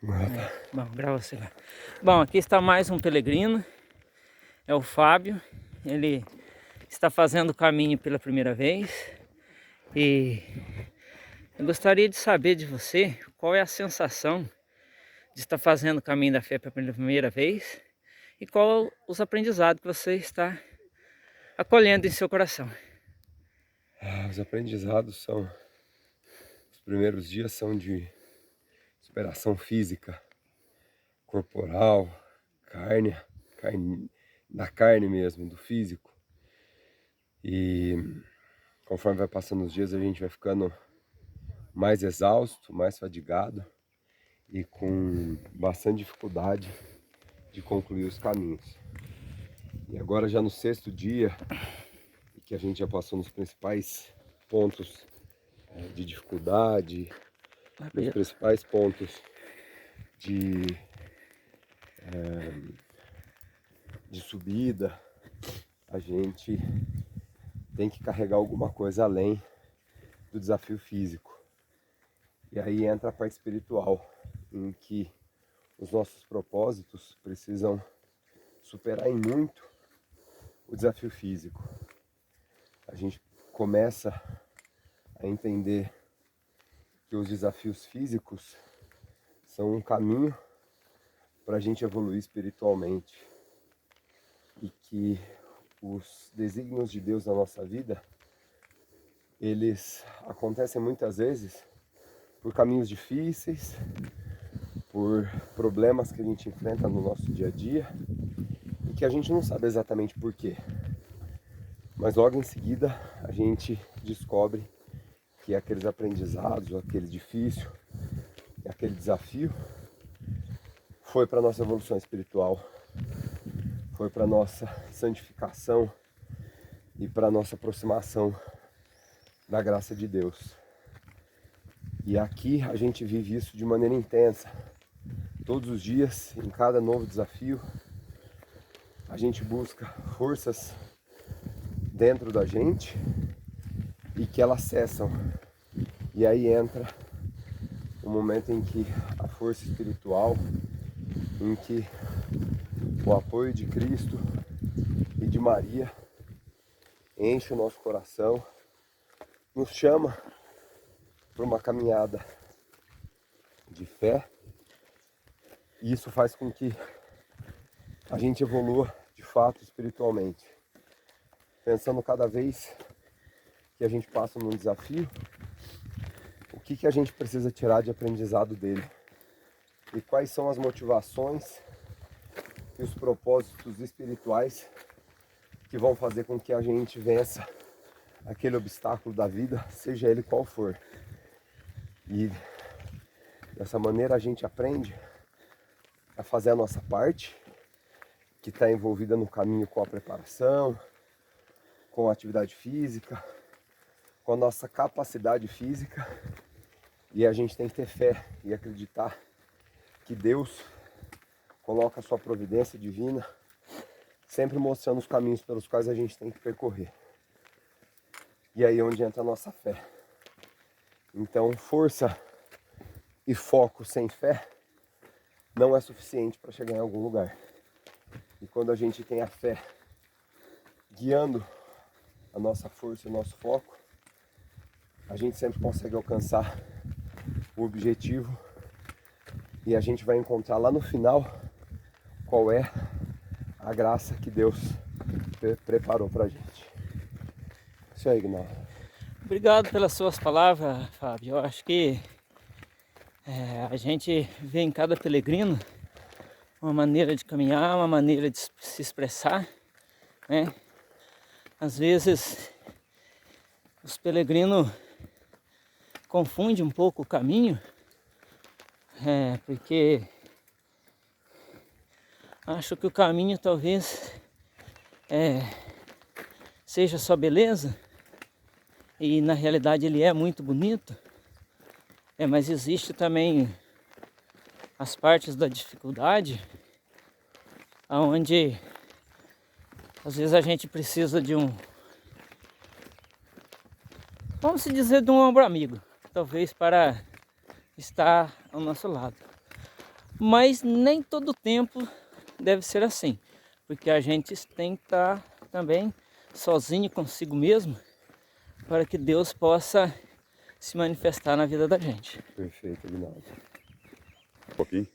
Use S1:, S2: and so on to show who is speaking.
S1: Bom, grava você lá. Bom, aqui está mais um peregrino. É o Fábio. Ele está fazendo o caminho pela primeira vez. E eu gostaria de saber de você qual é a sensação de estar fazendo o caminho da fé pela primeira vez e qual os aprendizados que você está acolhendo em seu coração.
S2: Os aprendizados os primeiros dias são de superação física, corporal, carne, da carne mesmo, do físico. E conforme vai passando os dias, a gente vai ficando mais exausto, mais fadigado e com bastante dificuldade de concluir os caminhos. E agora já no sexto dia, que a gente já passou nos principais pontos de dificuldade, nos principais pontos de subida, a gente tem que carregar alguma coisa além do desafio físico. E aí entra a parte espiritual, em que os nossos propósitos precisam superar em muito o desafio físico. A gente começa a entender que os desafios físicos são um caminho para a gente evoluir espiritualmente e que os desígnios de Deus na nossa vida, eles acontecem muitas vezes por caminhos difíceis, por problemas que a gente enfrenta no nosso dia a dia e que a gente não sabe exatamente por quê. Mas logo em seguida a gente descobre que aqueles aprendizados, aquele difícil, aquele desafio foi para a nossa evolução espiritual, foi para a nossa santificação e para a nossa aproximação da graça de Deus. E aqui a gente vive isso de maneira intensa. Todos os dias, em cada novo desafio, a gente busca forças dentro da gente e que elas cessam. E aí entra o momento em que a força espiritual, em que o apoio de Cristo e de Maria enche o nosso coração, nos chama para uma caminhada de fé, e isso faz com que a gente evolua de fato espiritualmente, pensando cada vez que a gente passa num desafio, o que a gente precisa tirar de aprendizado dele e quais são as motivações e os propósitos espirituais que vão fazer com que a gente vença aquele obstáculo da vida, seja ele qual for. E dessa maneira a gente aprende a fazer a nossa parte, que está envolvida no caminho com a preparação, com a atividade física, com a nossa capacidade física, e a gente tem que ter fé e acreditar que Deus coloca a sua providência divina, sempre mostrando os caminhos pelos quais a gente tem que percorrer. E aí é onde entra a nossa fé. Então, força e foco sem fé não é suficiente para chegar em algum lugar. E quando a gente tem a fé guiando a nossa força e o nosso foco, a gente sempre consegue alcançar o objetivo e a gente vai encontrar lá no final qual é a graça que Deus preparou pra gente. Isso aí, Gnaldo.
S1: Obrigado pelas suas palavras, Fábio. Eu acho que a gente vê em cada peregrino uma maneira de caminhar, uma maneira de se expressar, né? Às vezes os peregrinos confundem um pouco o caminho, porque acho que o caminho talvez seja só beleza, e na realidade ele é muito bonito, mas existe também as partes da dificuldade, onde às vezes a gente precisa de vamos dizer, de um ombro amigo, talvez para estar ao nosso lado. Mas nem todo tempo deve ser assim, porque a gente tem que estar também sozinho consigo mesmo, para que Deus possa se manifestar na vida da gente.
S2: Perfeito, Aguinaldo.
S3: Um pouquinho.